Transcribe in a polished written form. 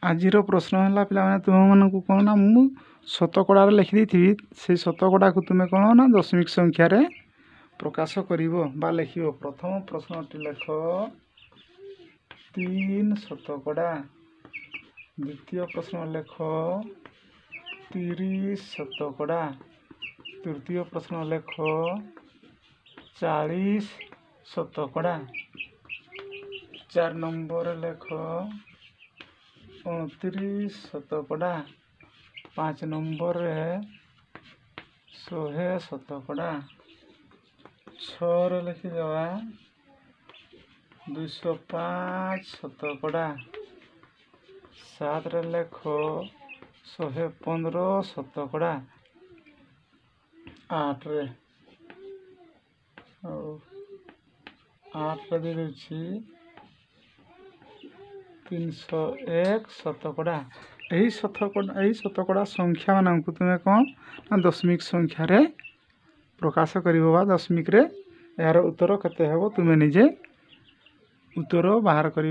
आजिर प्रश्न है पे तुम मानक कौन ना मु शतकड़ा लिखिदी से शतकड़ा को तुम्हें कौन ना दशमिक संख्यार प्रकाश कर लिख। प्रथम प्रश्नटी लेख 3 शतकड़ा। द्वितीय प्रश्न लेख 30 शतकड़ा। तृतीय प्रश्न लेख 40 शतकड़ा। 4 नंबर लेख 29 शतकड़ा। 5 नंबर 100 शतकड़ा। 6 लिखिदेवा 205 शतकड़ा। 7 लेख 115 शतकड़ा। 8 दे 301 शतकड़ा। यही शतकड़ा संख्या मान तुम्हें कौन ना दशमिक संख्यार प्रकाश कर दशमिक यार उत्तर केते हे तुम्हें निजे उत्तर बाहर कर।